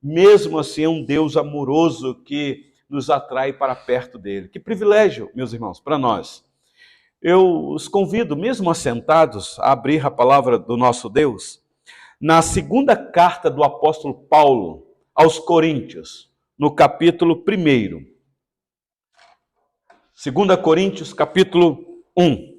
mesmo assim é um Deus amoroso que nos atrai para perto dele. Que privilégio, meus irmãos, para nós. Eu os convido, mesmo assentados, a abrir a palavra do nosso Deus na segunda carta do apóstolo Paulo aos Coríntios, no capítulo 1. 2 Coríntios, capítulo 1.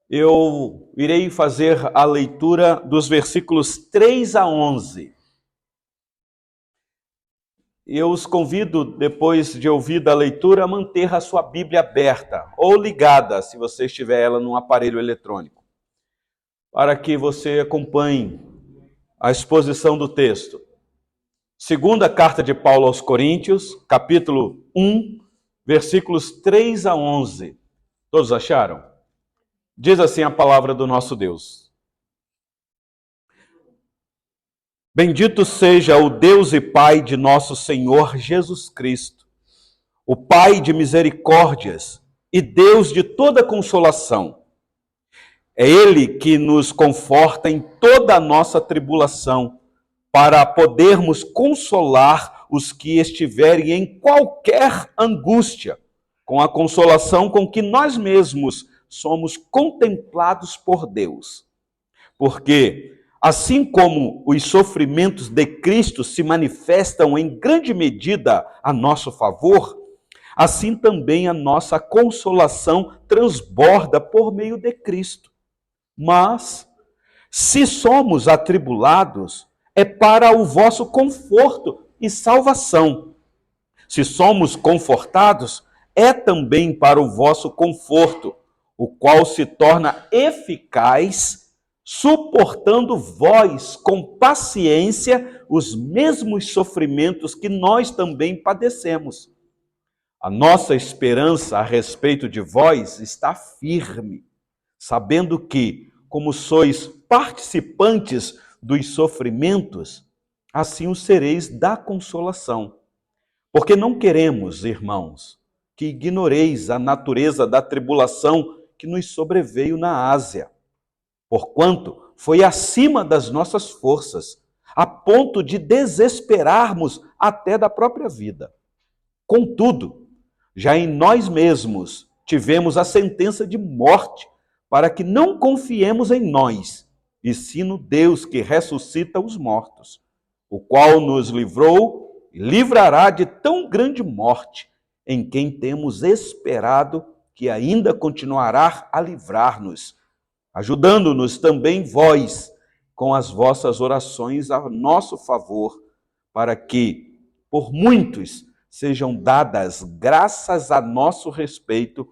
Eu irei fazer a leitura dos versículos 3 a 11. Eu os convido, depois de ouvir a leitura, a manter a sua Bíblia aberta ou ligada, se você estiver ela num aparelho eletrônico, para que você acompanhe a exposição do texto. Segunda carta de Paulo aos Coríntios, capítulo 1, versículos 3 a 11. Todos acharam? Diz assim a palavra do nosso Deus. Bendito seja o Deus e Pai de nosso Senhor Jesus Cristo, o Pai de misericórdias e Deus de toda consolação. É Ele que nos conforta em toda a nossa tribulação, para podermos consolar os que estiverem em qualquer angústia, com a consolação com que nós mesmos somos contemplados por Deus. Porque, assim como os sofrimentos de Cristo se manifestam em grande medida a nosso favor, assim também a nossa consolação transborda por meio de Cristo. Mas, se somos atribulados, é para o vosso conforto e salvação. Se somos confortados, é também para o vosso conforto, o qual se torna eficaz, suportando vós com paciência os mesmos sofrimentos que nós também padecemos. A nossa esperança a respeito de vós está firme, sabendo que, como sois participantes dos sofrimentos, assim o sereis da consolação. Porque não queremos, irmãos, que ignoreis a natureza da tribulação que nos sobreveio na Ásia, porquanto foi acima das nossas forças, a ponto de desesperarmos até da própria vida. Contudo, já em nós mesmos tivemos a sentença de morte, para que não confiemos em nós, e sim no Deus que ressuscita os mortos, o qual nos livrou e livrará de tão grande morte, em quem temos esperado que ainda continuará a livrar-nos, ajudando-nos também vós com as vossas orações a nosso favor, para que, por muitos, sejam dadas graças a nosso respeito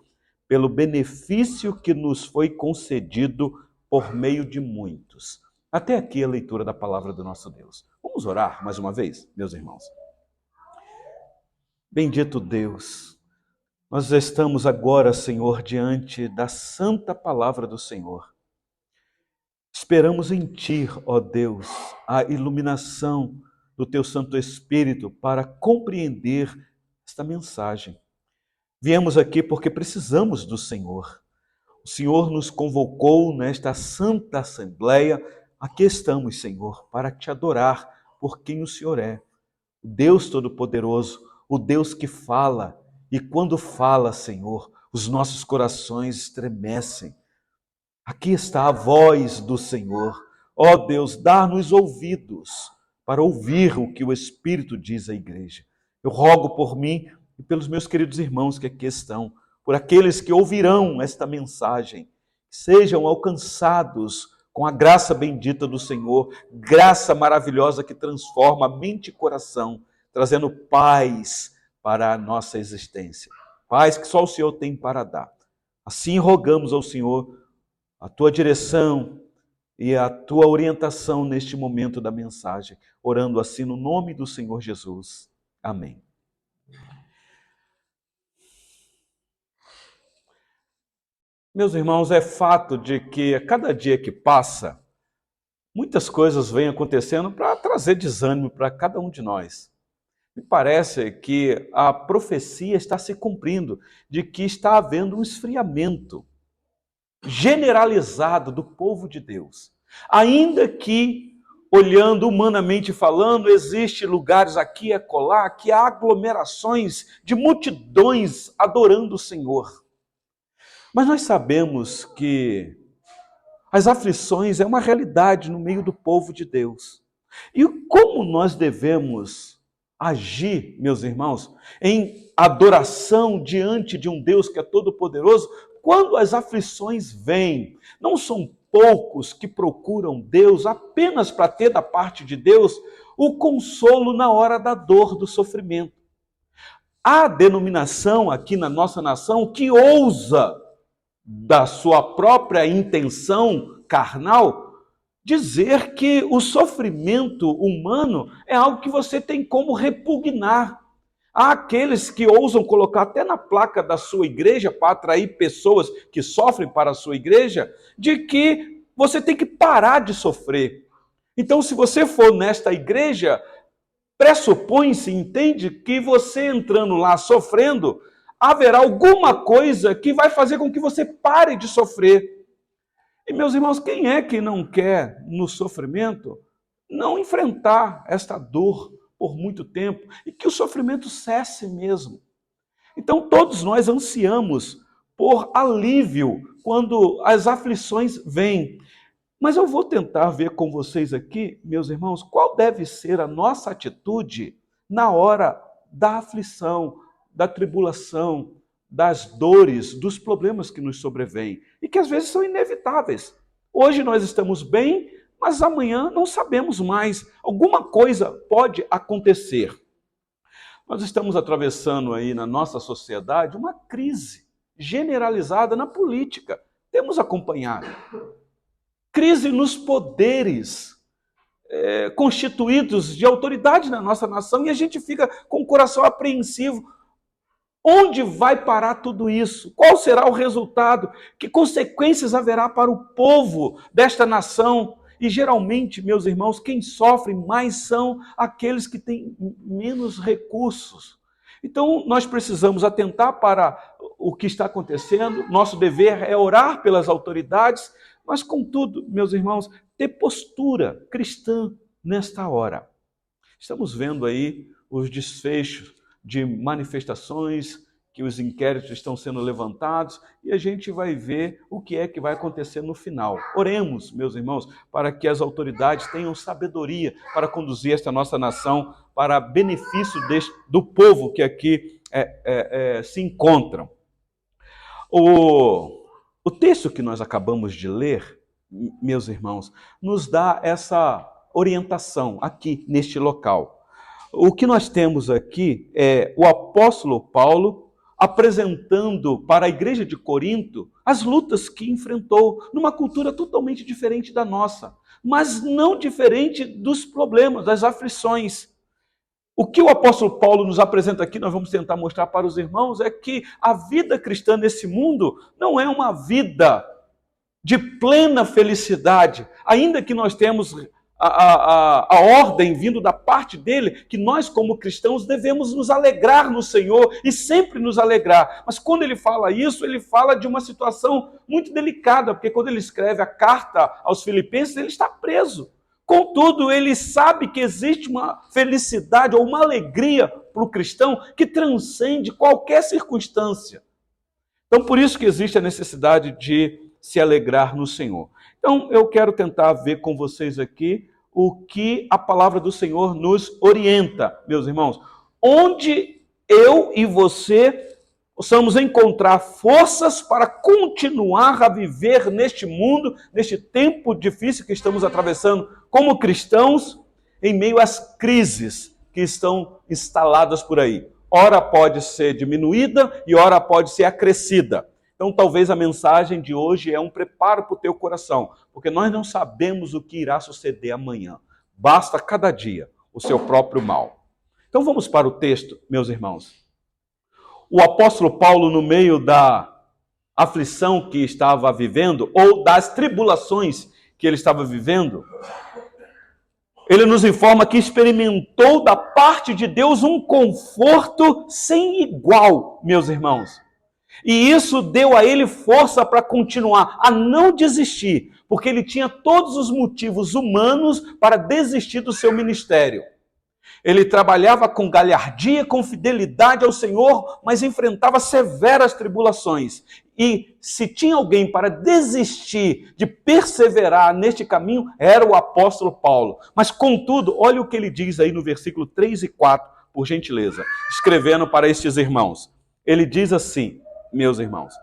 pelo benefício que nos foi concedido por meio de muitos. Até aqui a leitura da palavra do nosso Deus. Vamos orar mais uma vez, meus irmãos. Bendito Deus, nós estamos agora, Senhor, diante da santa palavra do Senhor. Esperamos em Ti, ó Deus, a iluminação do Teu Santo Espírito para compreender esta mensagem. Viemos aqui porque precisamos do Senhor. O Senhor nos convocou nesta santa assembleia. Aqui estamos, Senhor, para te adorar por quem o Senhor é. O Deus Todo-Poderoso, o Deus que fala. E quando fala, Senhor, os nossos corações estremecem. Aqui está a voz do Senhor. Ó Deus, dá-nos ouvidos para ouvir o que o Espírito diz à igreja. Eu rogo por mim e pelos meus queridos irmãos que aqui estão, por aqueles que ouvirão esta mensagem, que sejam alcançados com a graça bendita do Senhor, graça maravilhosa que transforma mente e coração, trazendo paz para a nossa existência. Paz que só o Senhor tem para dar. Assim rogamos ao Senhor a tua direção e a tua orientação neste momento da mensagem, orando assim no nome do Senhor Jesus. Amém. Meus irmãos, é fato de que a cada dia que passa, muitas coisas vêm acontecendo para trazer desânimo para cada um de nós. Me parece que a profecia está se cumprindo de que está havendo um esfriamento generalizado do povo de Deus. Ainda que, olhando humanamente falando, existem lugares aqui e acolá que há aglomerações de multidões adorando o Senhor. Mas nós sabemos que as aflições é uma realidade no meio do povo de Deus. E como nós devemos agir, meus irmãos, em adoração diante de um Deus que é todo-poderoso, quando as aflições vêm? Não são poucos que procuram Deus apenas para ter da parte de Deus o consolo na hora da dor, do sofrimento. Há denominação aqui na nossa nação que ousa, da sua própria intenção carnal, dizer que o sofrimento humano é algo que você tem como repugnar. Há aqueles que ousam colocar até na placa da sua igreja, para atrair pessoas que sofrem para a sua igreja, de que você tem que parar de sofrer. Então, se você for nesta igreja, pressupõe-se, entende, que você entrando lá sofrendo, haverá alguma coisa que vai fazer com que você pare de sofrer. E, meus irmãos, quem é que não quer, no sofrimento, não enfrentar esta dor por muito tempo e que o sofrimento cesse mesmo? Então, todos nós ansiamos por alívio quando as aflições vêm. Mas eu vou tentar ver com vocês aqui, meus irmãos, qual deve ser a nossa atitude na hora da aflição, da tribulação, das dores, dos problemas que nos sobrevêm e que às vezes são inevitáveis. Hoje nós estamos bem, mas amanhã não sabemos mais. Alguma coisa pode acontecer. Nós estamos atravessando aí na nossa sociedade uma crise generalizada na política. Temos acompanhado. Crise nos poderes constituídos de autoridade na nossa nação e a gente fica com o coração apreensivo. Onde vai parar tudo isso? Qual será o resultado? Que consequências haverá para o povo desta nação? E geralmente, meus irmãos, quem sofre mais são aqueles que têm menos recursos. Então, nós precisamos atentar para o que está acontecendo. Nosso dever é orar pelas autoridades, mas, contudo, meus irmãos, ter postura cristã nesta hora. Estamos vendo aí os desfechos de manifestações, que os inquéritos estão sendo levantados, e a gente vai ver o que é que vai acontecer no final. Oremos, meus irmãos, para que as autoridades tenham sabedoria para conduzir esta nossa nação para benefício do povo que aqui se encontram. O texto que nós acabamos de ler, meus irmãos, nos dá essa orientação aqui neste local. O que nós temos aqui é o apóstolo Paulo apresentando para a igreja de Corinto as lutas que enfrentou numa cultura totalmente diferente da nossa, mas não diferente dos problemas, das aflições. O que o apóstolo Paulo nos apresenta aqui, nós vamos tentar mostrar para os irmãos, é que a vida cristã nesse mundo não é uma vida de plena felicidade, ainda que nós temos a ordem vindo da parte dele, que nós como cristãos devemos nos alegrar no Senhor e sempre nos alegrar. Mas quando ele fala isso, ele fala de uma situação muito delicada, porque quando ele escreve a carta aos Filipenses, ele está preso. Contudo, ele sabe que existe uma felicidade ou uma alegria para o cristão que transcende qualquer circunstância. Então, por isso que existe a necessidade de se alegrar no Senhor. Então, eu quero tentar ver com vocês aqui o que a palavra do Senhor nos orienta, meus irmãos. Onde eu e você possamos encontrar forças para continuar a viver neste mundo, neste tempo difícil que estamos atravessando como cristãos, em meio às crises que estão instaladas por aí. Ora pode ser diminuída e ora pode ser acrescida. Então, talvez a mensagem de hoje é um preparo para o teu coração, porque nós não sabemos o que irá suceder amanhã. Basta cada dia o seu próprio mal. Então, vamos para o texto, meus irmãos. O apóstolo Paulo, no meio da aflição que estava vivendo, ou das tribulações que ele estava vivendo, ele nos informa que experimentou da parte de Deus um conforto sem igual, meus irmãos. E isso deu a ele força para continuar, a não desistir, porque ele tinha todos os motivos humanos para desistir do seu ministério. Ele trabalhava com galhardia, com fidelidade ao Senhor, mas enfrentava severas tribulações. E se tinha alguém para desistir de perseverar neste caminho, era o apóstolo Paulo. Mas, contudo, olha o que ele diz aí no versículo 3 e 4, por gentileza, escrevendo para estes irmãos. Ele diz assim, meus irmãos: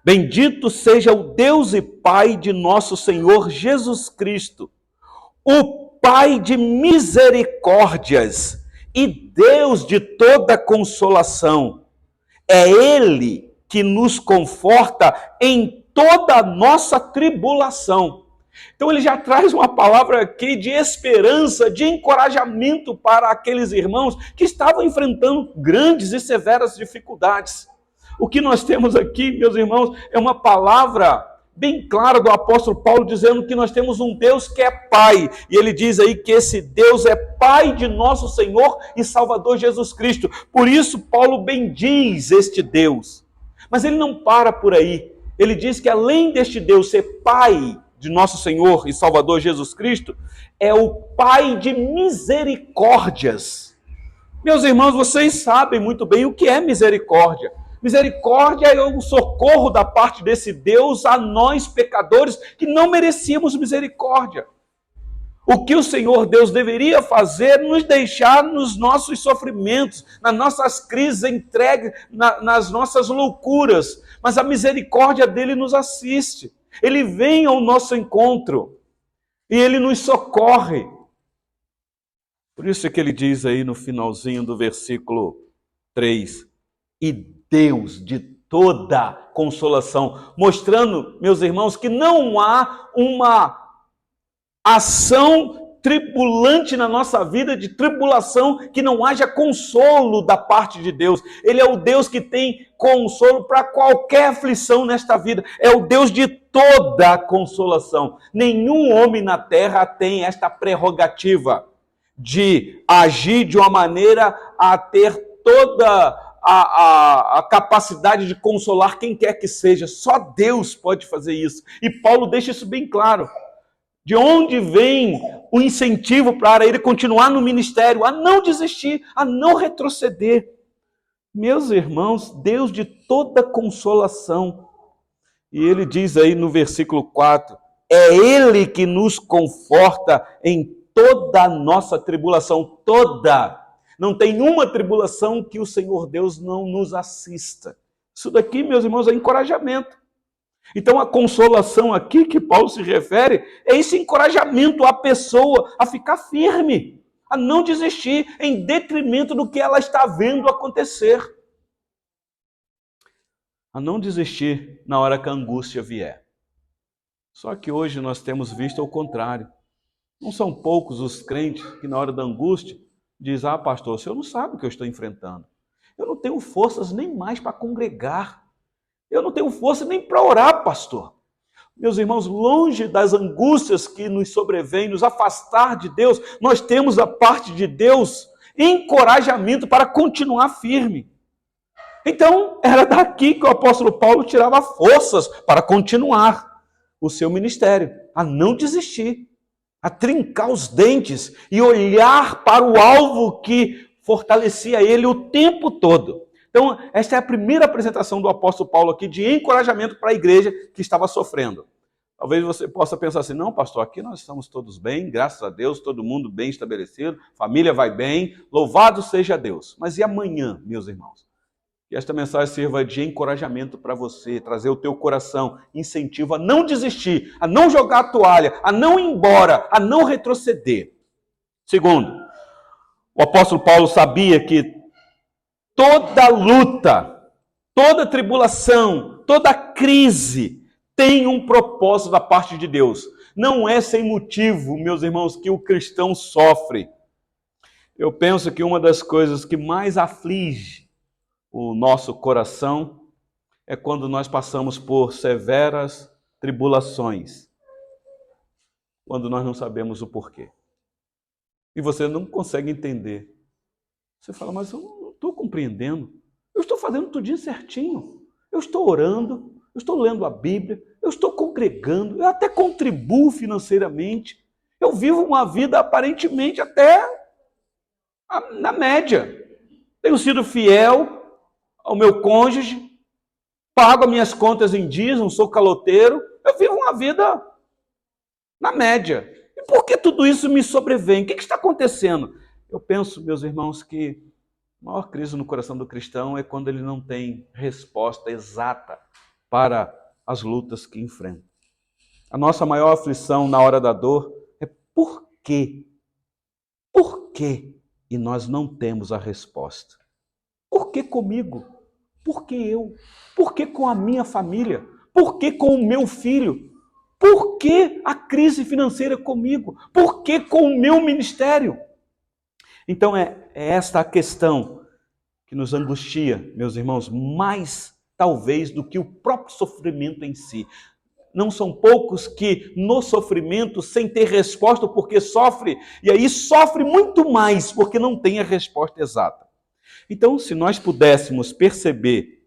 bendito seja o Deus e Pai de nosso Senhor Jesus Cristo, o Pai de misericórdias e Deus de toda consolação. É Ele que nos conforta em toda a nossa tribulação. Então ele já traz uma palavra aqui de esperança, de encorajamento para aqueles irmãos que estavam enfrentando grandes e severas dificuldades. O que nós temos aqui, meus irmãos, é uma palavra bem clara do apóstolo Paulo, dizendo que nós temos um Deus que é Pai. E ele diz aí que esse Deus é Pai de nosso Senhor e Salvador Jesus Cristo. Por isso, Paulo bendiz este Deus. Mas ele não para por aí. Ele diz que além deste Deus ser Pai de nosso Senhor e Salvador Jesus Cristo, é o Pai de misericórdias. Meus irmãos, vocês sabem muito bem o que é misericórdia. Misericórdia é o socorro da parte desse Deus a nós, pecadores, que não merecíamos misericórdia. O que o Senhor Deus deveria fazer, nos deixar nos nossos sofrimentos, nas nossas crises, entregue nas nossas loucuras. Mas a misericórdia dele nos assiste. Ele vem ao nosso encontro e ele nos socorre. Por isso é que ele diz aí no finalzinho do versículo 3, e Deus de toda consolação, mostrando, meus irmãos, que não há uma ação tribulante na nossa vida, de tribulação, que não haja consolo da parte de Deus. Ele é o Deus que tem consolo para qualquer aflição nesta vida. É o Deus de toda consolação. Nenhum homem na terra tem esta prerrogativa de agir de uma maneira a ter toda a capacidade de consolar quem quer que seja. Só Deus pode fazer isso. E Paulo deixa isso bem claro. De onde vem o incentivo para ele continuar no ministério, a não desistir, a não retroceder? Meus irmãos, Deus de toda consolação. E ele diz aí no versículo 4, é Ele que nos conforta em toda a nossa tribulação, toda. Não tem uma tribulação que o Senhor Deus não nos assista. Isso daqui, meus irmãos, é encorajamento. Então a consolação aqui que Paulo se refere é esse encorajamento à pessoa a ficar firme, a não desistir em detrimento do que ela está vendo acontecer. A não desistir na hora que a angústia vier. Só que hoje nós temos visto o contrário. Não são poucos os crentes que na hora da angústia dizem, pastor, o senhor não sabe o que eu estou enfrentando. Eu não tenho forças nem mais para congregar. Eu não tenho força nem para orar, pastor. Meus irmãos, longe das angústias que nos sobrevêm, nos afastar de Deus, nós temos da parte de Deus encorajamento para continuar firme. Então, era daqui que o apóstolo Paulo tirava forças para continuar o seu ministério, a não desistir, a trincar os dentes e olhar para o alvo que fortalecia ele o tempo todo. Então, esta é a primeira apresentação do apóstolo Paulo aqui de encorajamento para a igreja que estava sofrendo. Talvez você possa pensar assim, não, pastor, aqui nós estamos todos bem, graças a Deus, todo mundo bem estabelecido, família vai bem, louvado seja Deus. Mas e amanhã, meus irmãos? Que esta mensagem sirva de encorajamento para você, trazer o teu coração, incentivo a não desistir, a não jogar a toalha, a não ir embora, a não retroceder. Segundo, o apóstolo Paulo sabia que toda luta, toda tribulação, toda crise tem um propósito da parte de Deus. Não é sem motivo, meus irmãos, que o cristão sofre. Eu penso que uma das coisas que mais aflige o nosso coração é quando nós passamos por severas tribulações, quando nós não sabemos o porquê. E você não consegue entender. Você fala, mas eu não estou compreendendo. Eu estou fazendo tudinho certinho. eu estou orando, eu estou lendo a Bíblia, eu estou congregando, eu até contribuo financeiramente, eu vivo uma vida aparentemente até na média. Tenho sido fiel ao meu cônjuge, pago as minhas contas em dias, não sou caloteiro, eu vivo uma vida na média. E por que tudo isso me sobrevém? O que está acontecendo? Eu penso, meus irmãos, que a maior crise no coração do cristão é quando ele não tem resposta exata para as lutas que enfrenta. A nossa maior aflição na hora da dor é por quê? Por quê? E nós não temos a resposta. Por que comigo? Por que eu? Por que com a minha família? Por que com o meu filho? Por que a crise financeira comigo? Por que com o meu ministério? Então é esta a questão que nos angustia, meus irmãos, mais talvez do que o próprio sofrimento em si. Não são poucos que no sofrimento, sem ter resposta porque sofre, e aí sofre muito mais porque não tem a resposta exata. Então, se nós pudéssemos perceber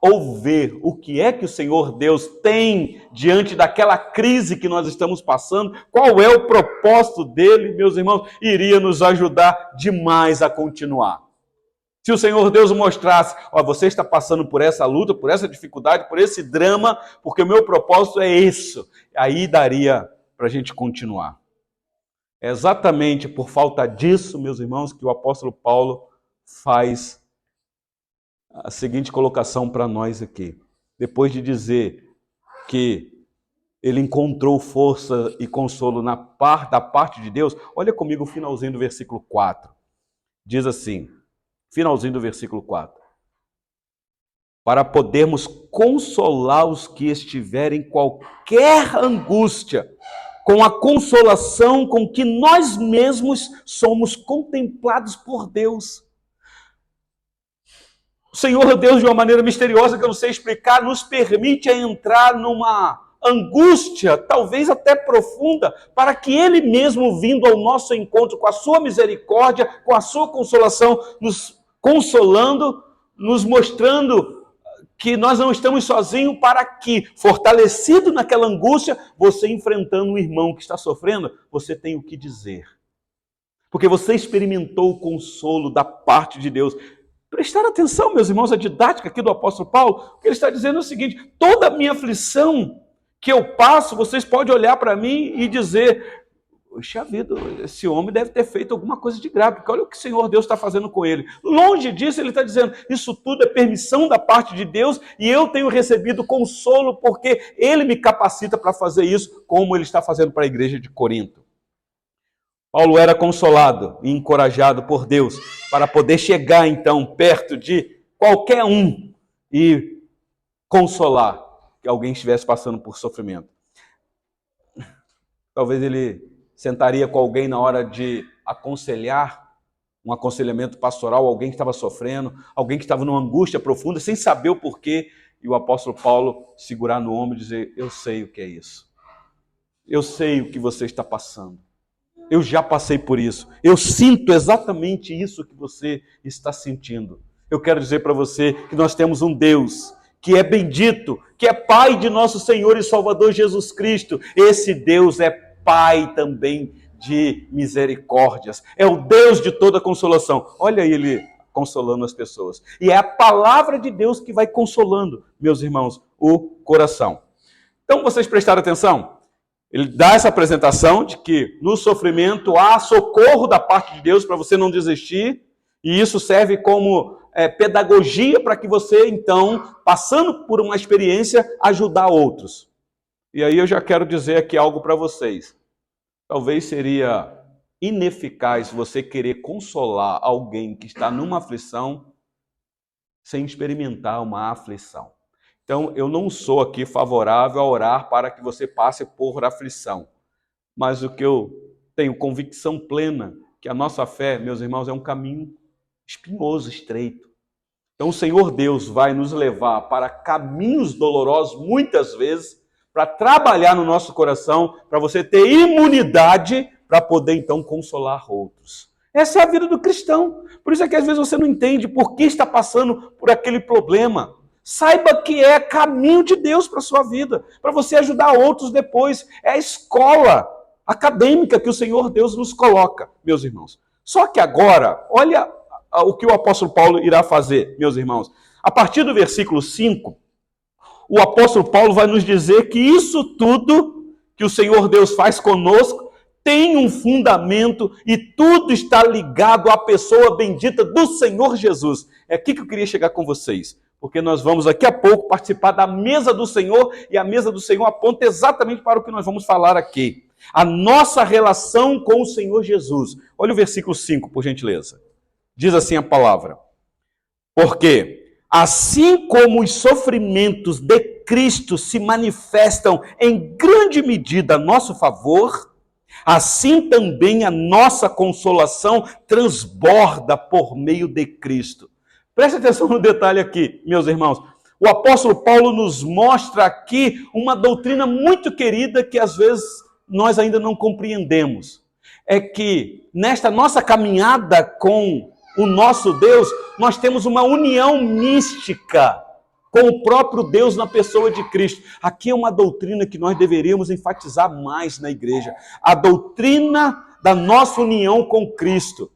ou ver o que é que o Senhor Deus tem diante daquela crise que nós estamos passando, qual é o propósito dele, meus irmãos, iria nos ajudar demais a continuar. Se o Senhor Deus mostrasse, ó, você está passando por essa luta, por essa dificuldade, por esse drama, porque o meu propósito é isso, aí daria para a gente continuar. É exatamente por falta disso, meus irmãos, que o apóstolo Paulo faz a seguinte colocação para nós aqui. Depois de dizer que ele encontrou força e consolo da parte de Deus, olha comigo o finalzinho do versículo 4. Diz assim, finalzinho do versículo 4. Para podermos consolar os que estiverem em qualquer angústia, com a consolação com que nós mesmos somos contemplados por Deus. O Senhor Deus, de uma maneira misteriosa que eu não sei explicar, nos permite entrar numa angústia, talvez até profunda, para que Ele mesmo, vindo ao nosso encontro com a sua misericórdia, com a sua consolação, nos consolando, nos mostrando que nós não estamos sozinhos, para que, fortalecido naquela angústia, você enfrentando um irmão que está sofrendo, você tem o que dizer. Porque você experimentou o consolo da parte de Deus. Prestar atenção, meus irmãos, a didática aqui do apóstolo Paulo, o que ele está dizendo é o seguinte: toda a minha aflição que eu passo, vocês podem olhar para mim e dizer, poxa vida, esse homem deve ter feito alguma coisa de grave, porque olha o que o Senhor Deus está fazendo com ele. Longe disso, ele está dizendo, isso tudo é permissão da parte de Deus e eu tenho recebido consolo porque Ele me capacita para fazer isso, como Ele está fazendo para a igreja de Corinto. Paulo era consolado e encorajado por Deus para poder chegar, então, perto de qualquer um e consolar que alguém estivesse passando por sofrimento. Talvez ele sentaria com alguém na hora de aconselhar, um aconselhamento pastoral, alguém que estava sofrendo, alguém que estava numa angústia profunda, sem saber o porquê, e o apóstolo Paulo segurar no ombro e dizer, eu sei o que é isso. Eu sei o que você está passando. Eu já passei por isso. Eu sinto exatamente isso que você está sentindo. Eu quero dizer para você que nós temos um Deus que é bendito, que é Pai de nosso Senhor e Salvador Jesus Cristo. Esse Deus é Pai também de misericórdias. É o Deus de toda consolação. Olha Ele consolando as pessoas. E é a palavra de Deus que vai consolando, meus irmãos, o coração. Então, vocês prestaram atenção? Ele dá essa apresentação de que no sofrimento há socorro da parte de Deus para você não desistir, e isso serve como pedagogia para que você, então, passando por uma experiência, ajudar outros. E aí eu já quero dizer aqui algo para vocês. Talvez seria ineficaz você querer consolar alguém que está numa aflição sem experimentar uma aflição. Então, eu não sou aqui favorável a orar para que você passe por aflição. Mas o que eu tenho convicção plena, que a nossa fé, meus irmãos, é um caminho espinhoso, estreito. Então, o Senhor Deus vai nos levar para caminhos dolorosos, muitas vezes, para trabalhar no nosso coração, para você ter imunidade, para poder, então, consolar outros. Essa é a vida do cristão. Por isso é que às vezes você não entende por que está passando por aquele problema. Saiba que é caminho de Deus para a sua vida, para você ajudar outros depois. É a escola acadêmica que o Senhor Deus nos coloca, meus irmãos. Só que agora, olha o que o apóstolo Paulo irá fazer, meus irmãos. A partir do versículo 5, o apóstolo Paulo vai nos dizer que isso tudo que o Senhor Deus faz conosco tem um fundamento e tudo está ligado à pessoa bendita do Senhor Jesus. É aqui que eu queria chegar com vocês, porque nós vamos daqui a pouco participar da mesa do Senhor e a mesa do Senhor aponta exatamente para o que nós vamos falar aqui. A nossa relação com o Senhor Jesus. Olha o versículo 5, por gentileza. Diz assim a palavra: porque assim como os sofrimentos de Cristo se manifestam em grande medida a nosso favor, assim também a nossa consolação transborda por meio de Cristo. Preste atenção no detalhe aqui, meus irmãos. O apóstolo Paulo nos mostra aqui uma doutrina muito querida que às vezes nós ainda não compreendemos. É que nesta nossa caminhada com o nosso Deus, nós temos uma união mística com o próprio Deus na pessoa de Cristo. Aqui é uma doutrina que nós deveríamos enfatizar mais na igreja. A doutrina da nossa união com Cristo.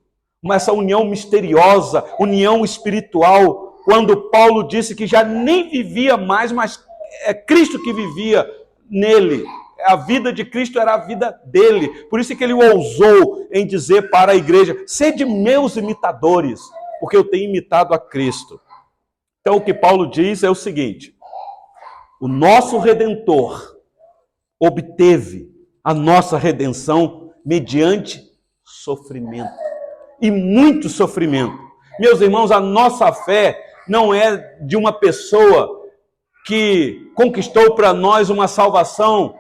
Essa união misteriosa, união espiritual, quando Paulo disse que já nem vivia mais, mas é Cristo que vivia nele. A vida de Cristo era a vida dele. Por isso que ele ousou em dizer para a igreja: sede meus imitadores, porque eu tenho imitado a Cristo. Então o que Paulo diz é o seguinte: o nosso Redentor obteve a nossa redenção mediante sofrimento. E muito sofrimento. Meus irmãos, a nossa fé não é de uma pessoa que conquistou para nós uma salvação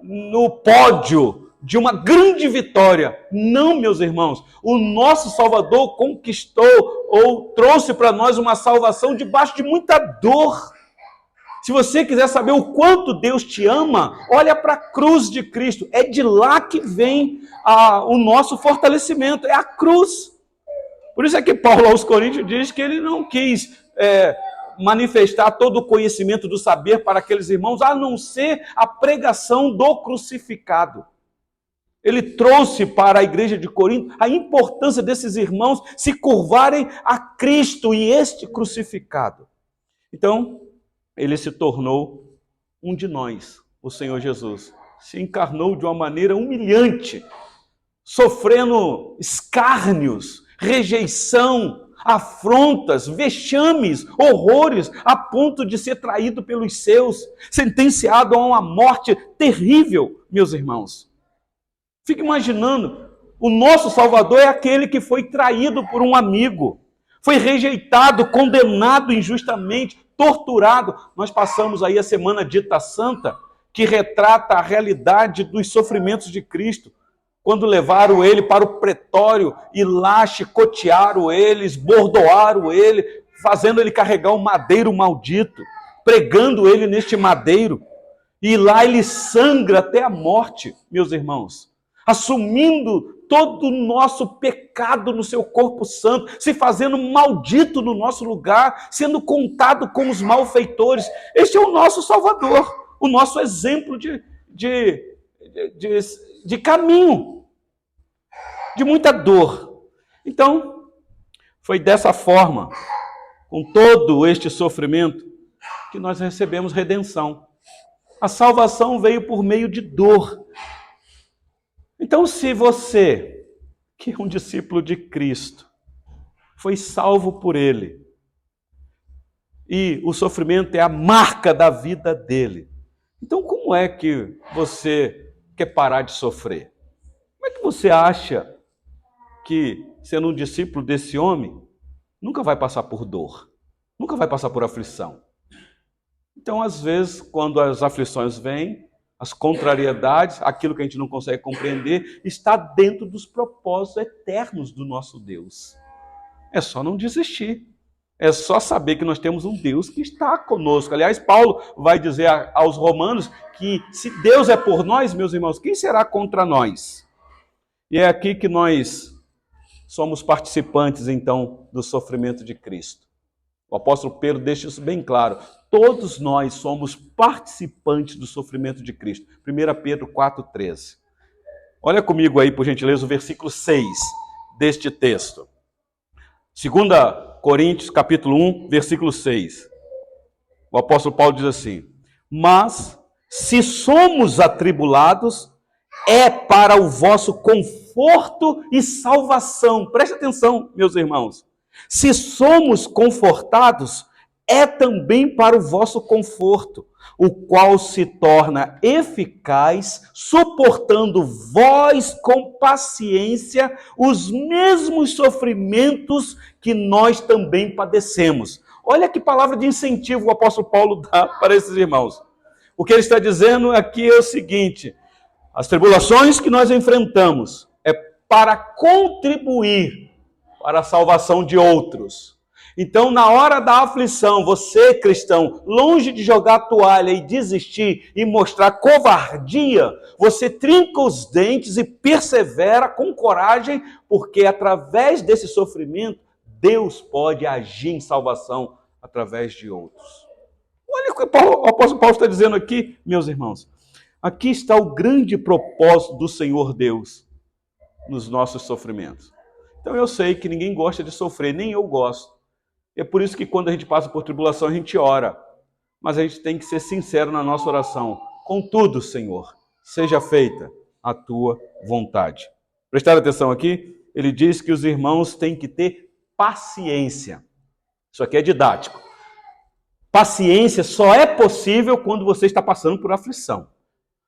no pódio de uma grande vitória. Não, meus irmãos. O nosso Salvador conquistou ou trouxe para nós uma salvação debaixo de muita dor. Se você quiser saber o quanto Deus te ama, olha para a cruz de Cristo. É de lá que vem o nosso fortalecimento, é a cruz. Por isso é que Paulo aos Coríntios diz que ele não quis manifestar todo o conhecimento do saber para aqueles irmãos, a não ser a pregação do crucificado. Ele trouxe para a igreja de Corinto a importância desses irmãos se curvarem a Cristo e este crucificado. Então, ele se tornou um de nós, o Senhor Jesus. Se encarnou de uma maneira humilhante, sofrendo escárnios, rejeição, afrontas, vexames, horrores, a ponto de ser traído pelos seus, sentenciado a uma morte terrível, meus irmãos. Fique imaginando, o nosso Salvador é aquele que foi traído por um amigo, foi rejeitado, condenado injustamente, torturado. Nós passamos aí a semana dita santa, que retrata a realidade dos sofrimentos de Cristo, quando levaram ele para o pretório e lá chicotearam ele, esbordoaram ele, fazendo ele carregar um madeiro maldito, pregando ele neste madeiro, e lá ele sangra até a morte, meus irmãos, assumindo todo o nosso pecado no seu corpo santo, se fazendo maldito no nosso lugar, sendo contado com os malfeitores. Este é o nosso Salvador, o nosso exemplo de caminho, de muita dor. Então, foi dessa forma, com todo este sofrimento, que nós recebemos redenção. A salvação veio por meio de dor. Então, se você, que é um discípulo de Cristo, foi salvo por Ele, e o sofrimento é a marca da vida dele, então como é que você quer parar de sofrer? Como é que você acha que, sendo um discípulo desse homem, nunca vai passar por dor, nunca vai passar por aflição? Então, às vezes, quando as aflições vêm, as contrariedades, aquilo que a gente não consegue compreender, está dentro dos propósitos eternos do nosso Deus. É só não desistir. É só saber que nós temos um Deus que está conosco. Aliás, Paulo vai dizer aos romanos que se Deus é por nós, meus irmãos, quem será contra nós? E é aqui que nós somos participantes, então, do sofrimento de Cristo. O apóstolo Pedro deixa isso bem claro. Todos nós somos participantes do sofrimento de Cristo. 1 Pedro 4,13. Olha comigo aí, por gentileza, o versículo 6 deste texto. 2 Coríntios, capítulo 1, versículo 6. O apóstolo Paulo diz assim: mas, se somos atribulados, é para o vosso conforto e salvação. Preste atenção, meus irmãos. Se somos confortados, é também para o vosso conforto, o qual se torna eficaz, suportando vós com paciência os mesmos sofrimentos que nós também padecemos. Olha que palavra de incentivo o apóstolo Paulo dá para esses irmãos. O que ele está dizendo aqui é o seguinte: as tribulações que nós enfrentamos é para contribuir para a salvação de outros. Então, na hora da aflição, você, cristão, longe de jogar a toalha e desistir e mostrar covardia, você trinca os dentes e persevera com coragem, porque através desse sofrimento, Deus pode agir em salvação através de outros. Olha o que o apóstolo Paulo está dizendo aqui, meus irmãos. Aqui está o grande propósito do Senhor Deus nos nossos sofrimentos. Então eu sei que ninguém gosta de sofrer, nem eu gosto. É por isso que quando a gente passa por tribulação, a gente ora. Mas a gente tem que ser sincero na nossa oração. Contudo, Senhor, seja feita a tua vontade. Prestaram atenção aqui? Ele diz que os irmãos têm que ter paciência. Isso aqui é didático. Paciência só é possível quando você está passando por aflição.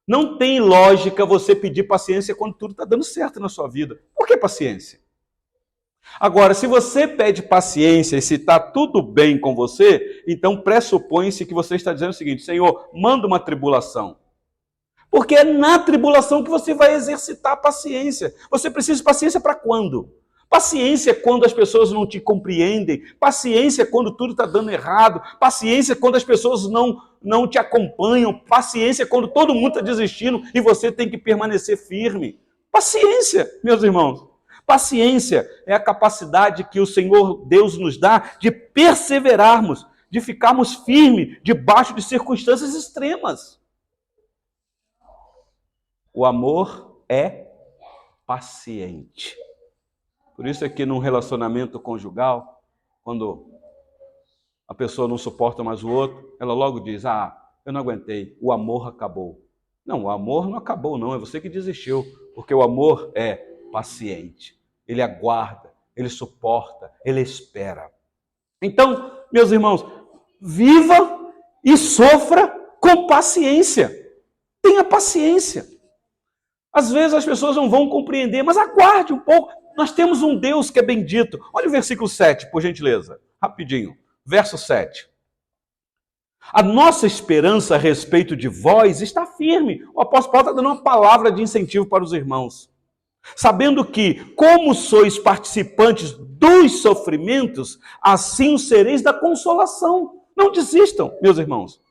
Não tem lógica você pedir paciência quando tudo está dando certo na sua vida. Por que paciência? Agora, se você pede paciência e se está tudo bem com você, então pressupõe-se que você está dizendo o seguinte: Senhor, manda uma tribulação. Porque é na tribulação que você vai exercitar a paciência. Você precisa de paciência para quando? Paciência quando as pessoas não te compreendem, paciência quando tudo está dando errado, paciência quando as pessoas não te acompanham, paciência quando todo mundo está desistindo e você tem que permanecer firme. Paciência, meus irmãos. Paciência é a capacidade que o Senhor Deus nos dá de perseverarmos, de ficarmos firmes debaixo de circunstâncias extremas. O amor é paciente. Por isso é que num relacionamento conjugal, quando a pessoa não suporta mais o outro, ela logo diz: eu não aguentei, o amor acabou. Não, o amor não acabou não, é você que desistiu, porque o amor é paciente. Ele aguarda, ele suporta, ele espera. Então, meus irmãos, viva e sofra com paciência. Tenha paciência. Às vezes as pessoas não vão compreender, mas aguarde um pouco. Nós temos um Deus que é bendito. Olha o versículo 7, por gentileza. Rapidinho. Verso 7. A nossa esperança a respeito de vós está firme. O apóstolo Paulo está dando uma palavra de incentivo para os irmãos. Sabendo que, como sois participantes dos sofrimentos, assim o sereis da consolação. Não desistam, meus irmãos.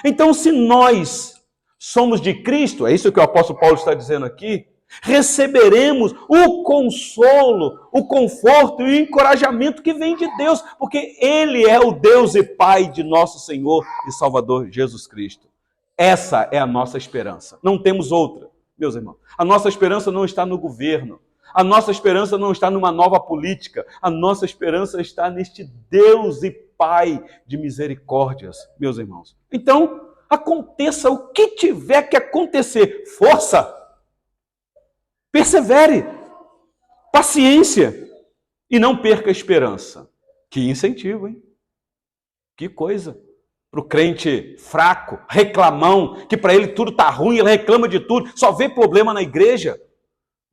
Então, se nós somos de Cristo, é isso que o apóstolo Paulo está dizendo aqui, receberemos o consolo, o conforto e o encorajamento que vem de Deus, porque Ele é o Deus e Pai de nosso Senhor e Salvador Jesus Cristo. Essa é a nossa esperança, não temos outra, meus irmãos. A nossa esperança não está no governo, a nossa esperança não está numa nova política, a nossa esperança está neste Deus e Pai de misericórdias, meus irmãos. Então, aconteça o que tiver que acontecer, força! Persevere, paciência e não perca a esperança. Que incentivo, hein? Que coisa. Para o crente fraco, reclamão, que para ele tudo está ruim, ele reclama de tudo, só vê problema na igreja.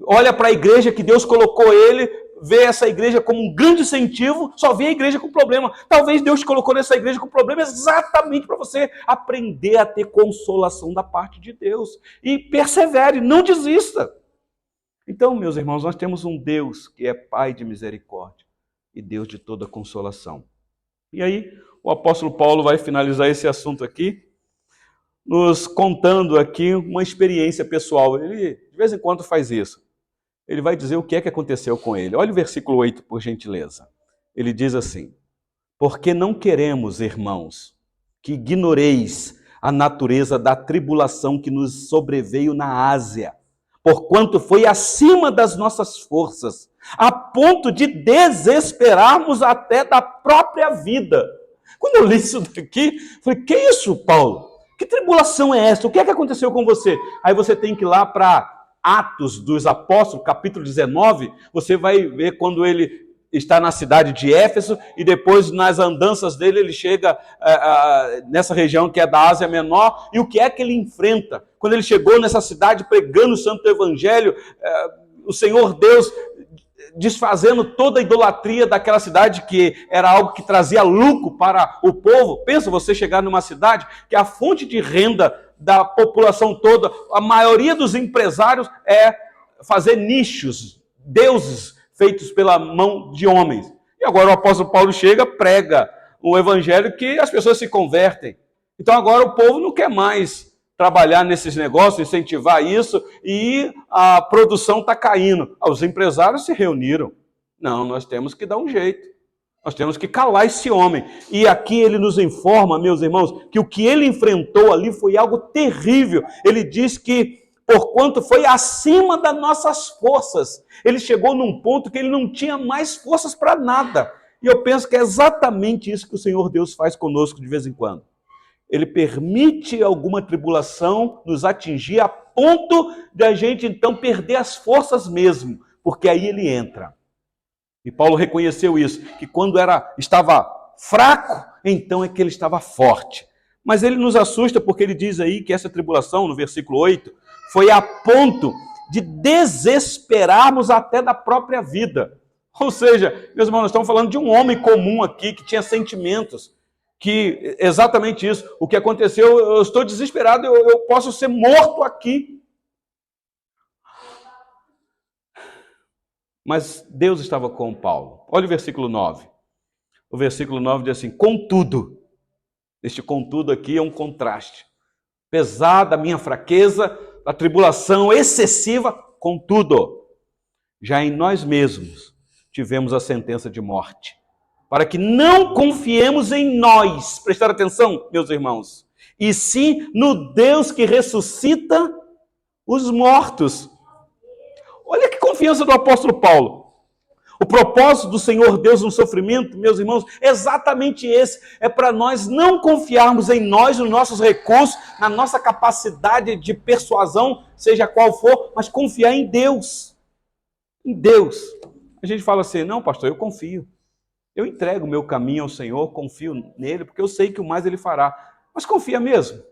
Olha para a igreja que Deus colocou ele, vê essa igreja como um grande incentivo, só vê a igreja com problema. Talvez Deus te colocou nessa igreja com problema exatamente para você aprender a ter consolação da parte de Deus. E persevere, não desista. Então, meus irmãos, nós temos um Deus que é Pai de misericórdia e Deus de toda consolação. E aí, o apóstolo Paulo vai finalizar esse assunto aqui, nos contando aqui uma experiência pessoal. Ele, de vez em quando, faz isso. Ele vai dizer o que é que aconteceu com ele. Olha o versículo 8, por gentileza. Ele diz assim: Porque não queremos, irmãos, que ignoreis a natureza da tribulação que nos sobreveio na Ásia, porquanto foi acima das nossas forças, a ponto de desesperarmos até da própria vida. Quando eu li isso daqui, falei, que isso, Paulo? Que tribulação é essa? O que é que aconteceu com você? Aí você tem que ir lá para Atos dos Apóstolos, capítulo 19, você vai ver quando ele está na cidade de Éfeso e depois nas andanças dele ele chega nessa região que é da Ásia Menor, e o que é que ele enfrenta? Quando ele chegou nessa cidade pregando o santo evangelho, o Senhor Deus desfazendo toda a idolatria daquela cidade, que era algo que trazia lucro para o povo. Pensa você chegar numa cidade que a fonte de renda da população toda, a maioria dos empresários é fazer nichos, deuses feitos pela mão de homens. E agora o apóstolo Paulo chega, prega o evangelho que as pessoas se convertem. Então agora o povo não quer mais trabalhar nesses negócios, incentivar isso, e a produção está caindo. Os empresários se reuniram. Não, nós temos que dar um jeito. Nós temos que calar esse homem. E aqui ele nos informa, meus irmãos, que o que ele enfrentou ali foi algo terrível. Ele diz que, porquanto foi acima das nossas forças, ele chegou num ponto que ele não tinha mais forças para nada. E eu penso que é exatamente isso que o Senhor Deus faz conosco de vez em quando. Ele permite alguma tribulação nos atingir a ponto de a gente então perder as forças mesmo, porque aí ele entra. E Paulo reconheceu isso, que quando estava fraco, então é que ele estava forte. Mas ele nos assusta porque ele diz aí que essa tribulação, no versículo 8, foi a ponto de desesperarmos até da própria vida. Ou seja, meus irmãos, nós estamos falando de um homem comum aqui, que tinha sentimentos, que exatamente isso, o que aconteceu, eu estou desesperado, eu posso ser morto aqui. Mas Deus estava com Paulo. Olha o versículo 9. O versículo 9 diz assim, contudo, este contudo aqui é um contraste. Apesar da minha fraqueza, da tribulação excessiva, contudo, já em nós mesmos tivemos a sentença de morte, para que não confiemos em nós, prestar atenção, meus irmãos, e sim no Deus que ressuscita os mortos. Olha que confiança do apóstolo Paulo. O propósito do Senhor Deus no sofrimento, meus irmãos, é exatamente esse. É para nós não confiarmos em nós, nos nossos recursos, na nossa capacidade de persuasão, seja qual for, mas confiar em Deus. Em Deus. A gente fala assim, não, pastor, eu confio. Eu entrego o meu caminho ao Senhor, confio nele, porque eu sei que o mais ele fará. Mas confia mesmo.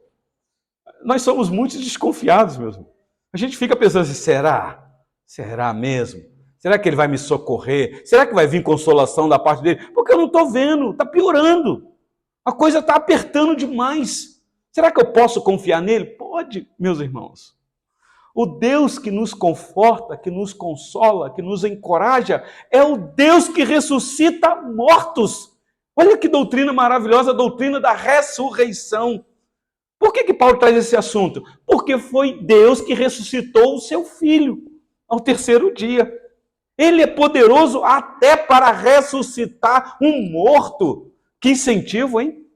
Nós somos muito desconfiados, mesmo. A gente fica pensando assim, será? Será mesmo? Será que ele vai me socorrer? Será que vai vir consolação da parte dele? Porque eu não estou vendo, está piorando. A coisa está apertando demais. Será que eu posso confiar nele? Pode, meus irmãos. O Deus que nos conforta, que nos consola, que nos encoraja, é o Deus que ressuscita mortos. Olha que doutrina maravilhosa, a doutrina da ressurreição. Por que Paulo traz esse assunto? Porque foi Deus que ressuscitou o seu filho ao terceiro dia. Ele é poderoso até para ressuscitar um morto. Que incentivo, hein?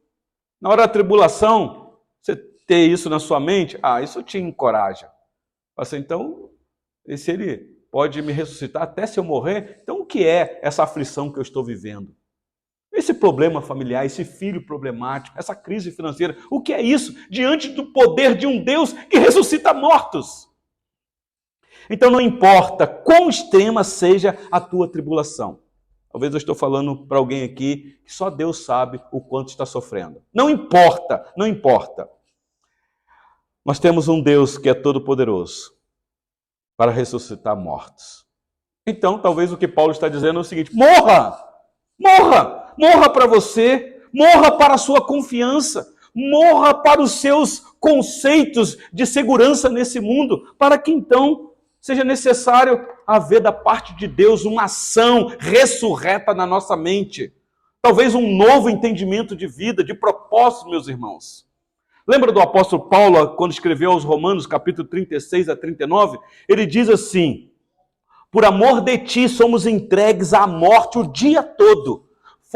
Na hora da tribulação, você ter isso na sua mente, isso te encoraja. Assim, então, se ele pode me ressuscitar até se eu morrer, então o que é essa aflição que eu estou vivendo? Esse problema familiar, esse filho problemático, essa crise financeira, o que é isso diante do poder de um Deus que ressuscita mortos? Então não importa quão extrema seja a tua tribulação. Talvez eu estou falando para alguém aqui que só Deus sabe o quanto está sofrendo. Não importa, não importa. Nós temos um Deus que é todo-poderoso para ressuscitar mortos. Então, talvez o que Paulo está dizendo é o seguinte, morra! Morra! Morra para você, morra para a sua confiança, morra para os seus conceitos de segurança nesse mundo, para que então seja necessário haver da parte de Deus uma ação ressurreta na nossa mente. Talvez um novo entendimento de vida, de propósito, meus irmãos. Lembra do apóstolo Paulo, quando escreveu aos Romanos, capítulo 36 a 39? Ele diz assim, por amor de ti somos entregues à morte o dia todo.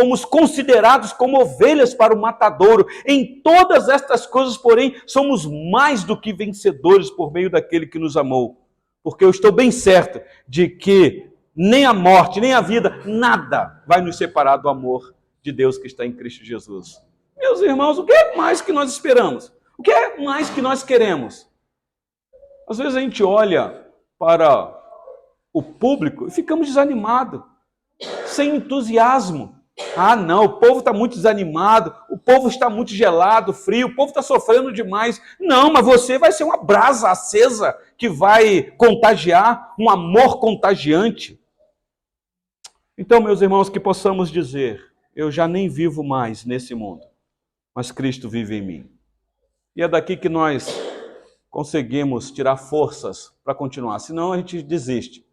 fomos considerados como ovelhas para o matadouro. Em todas estas coisas, porém, somos mais do que vencedores por meio daquele que nos amou. Porque eu estou bem certo de que nem a morte, nem a vida, nada vai nos separar do amor de Deus que está em Cristo Jesus. Meus irmãos, o que é mais que nós esperamos? O que é mais que nós queremos? Às vezes a gente olha para o público e ficamos desanimados, sem entusiasmo. Ah, não, o povo está muito desanimado, o povo está muito gelado, frio, o povo está sofrendo demais. Não, mas você vai ser uma brasa acesa que vai contagiar, um amor contagiante. Então, meus irmãos, que possamos dizer, eu já nem vivo mais nesse mundo, mas Cristo vive em mim. E é daqui que nós conseguimos tirar forças para continuar, senão a gente desiste,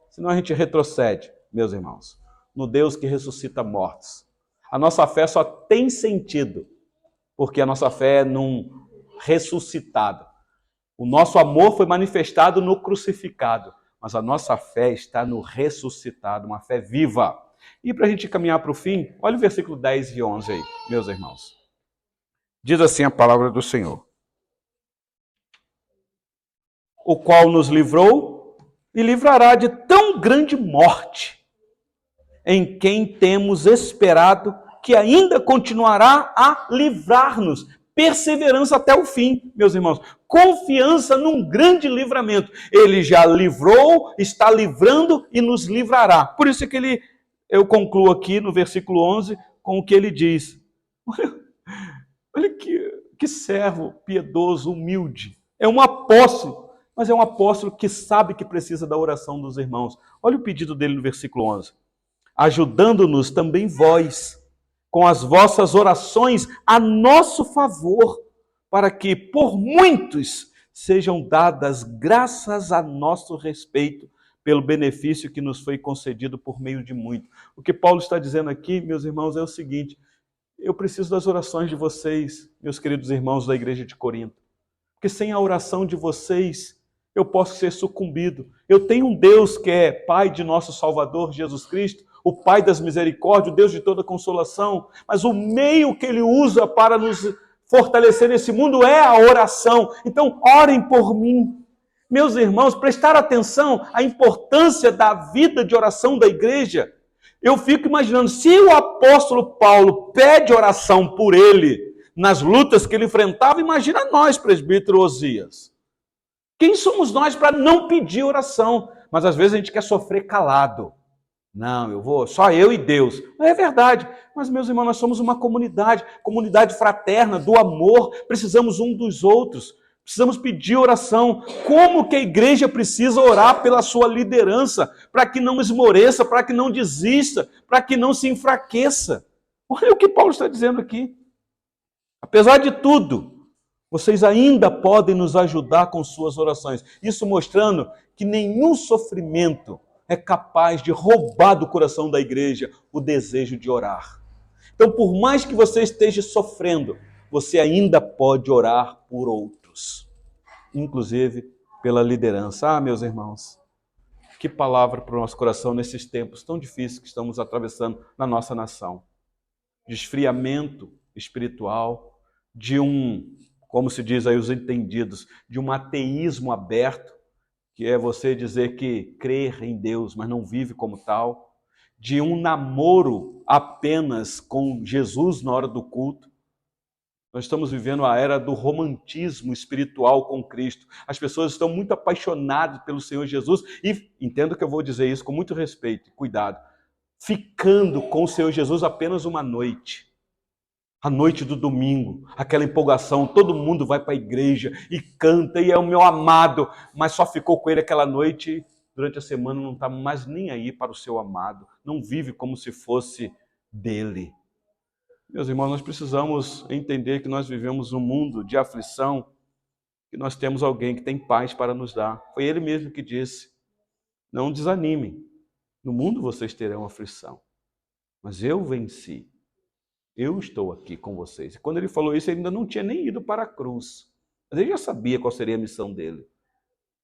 senão a gente retrocede, meus irmãos, no Deus que ressuscita mortos. A nossa fé só tem sentido porque a nossa fé é num ressuscitado. O nosso amor foi manifestado no crucificado, mas a nossa fé está no ressuscitado, uma fé viva. E para a gente caminhar para o fim, olha o versículo 10 e 11 aí, meus irmãos. Diz assim a palavra do Senhor: o qual nos livrou e livrará de tão grande morte, em quem temos esperado que ainda continuará a livrar-nos. Perseverança até o fim, meus irmãos. Confiança num grande livramento. Ele já livrou, está livrando e nos livrará. Por isso que eu concluo aqui no versículo 11 com o que ele diz. Olha que servo piedoso, humilde. É um apóstolo, mas é um apóstolo que sabe que precisa da oração dos irmãos. Olha o pedido dele no versículo 11. Ajudando-nos também vós, com as vossas orações a nosso favor, para que por muitos sejam dadas graças a nosso respeito, pelo benefício que nos foi concedido por meio de muito. O que Paulo está dizendo aqui, meus irmãos, é o seguinte: eu preciso das orações de vocês, meus queridos irmãos da igreja de Corinto, porque sem a oração de vocês, eu posso ser sucumbido. Eu tenho um Deus que é Pai de nosso Salvador, Jesus Cristo, o Pai das misericórdias, o Deus de toda consolação, mas o meio que Ele usa para nos fortalecer nesse mundo é a oração. Então, orem por mim. Meus irmãos, prestar atenção à importância da vida de oração da igreja. Eu fico imaginando, se o apóstolo Paulo pede oração por ele, nas lutas que ele enfrentava, imagina nós, presbítero Osias. Quem somos nós para não pedir oração? Mas às vezes a gente quer sofrer calado. Não, só eu e Deus. Não é verdade. Mas, meus irmãos, nós somos uma comunidade fraterna, do amor, precisamos um dos outros. Precisamos pedir oração. Como que a igreja precisa orar pela sua liderança, para que não esmoreça, para que não desista, para que não se enfraqueça. Olha o que Paulo está dizendo aqui. Apesar de tudo, vocês ainda podem nos ajudar com suas orações. Isso mostrando que nenhum sofrimento é capaz de roubar do coração da igreja o desejo de orar. Então, por mais que você esteja sofrendo, você ainda pode orar por outros, inclusive pela liderança. Ah, meus irmãos, que palavra para o nosso coração nesses tempos tão difíceis que estamos atravessando na nossa nação. De esfriamento espiritual, de como se diz aí os entendidos, de um ateísmo aberto, que é você dizer que crê em Deus, mas não vive como tal, de um namoro apenas com Jesus na hora do culto. Nós estamos vivendo a era do romantismo espiritual com Cristo. As pessoas estão muito apaixonadas pelo Senhor Jesus e, entendo que eu vou dizer isso com muito respeito e cuidado, ficando com o Senhor Jesus apenas uma noite. A noite do domingo, aquela empolgação, todo mundo vai para a igreja e canta e é o meu amado, mas só ficou com ele aquela noite, durante a semana não está mais nem aí para o seu amado, não vive como se fosse dele. Meus irmãos, nós precisamos entender que nós vivemos um mundo de aflição, que nós temos alguém que tem paz para nos dar. Foi ele mesmo que disse, não desanimem, no mundo vocês terão aflição, mas eu venci. Eu estou aqui com vocês. E quando ele falou isso, ele ainda não tinha nem ido para a cruz. Mas ele já sabia qual seria a missão dele.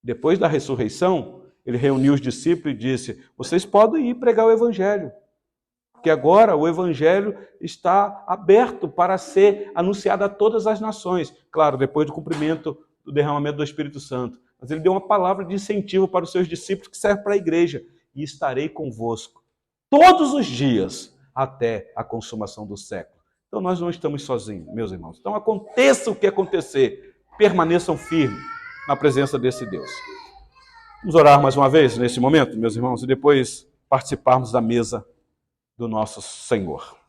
Depois da ressurreição, ele reuniu os discípulos e disse, vocês podem ir pregar o evangelho. porque agora o Evangelho está aberto para ser anunciado a todas as nações. Claro, depois do cumprimento do derramamento do Espírito Santo. Mas ele deu uma palavra de incentivo para os seus discípulos que serve para a igreja. E estarei convosco todos os dias até a consumação do século. Então nós não estamos sozinhos, meus irmãos. Então aconteça o que acontecer, permaneçam firmes na presença desse Deus. Vamos orar mais uma vez nesse momento, meus irmãos, e depois participarmos da mesa do nosso Senhor.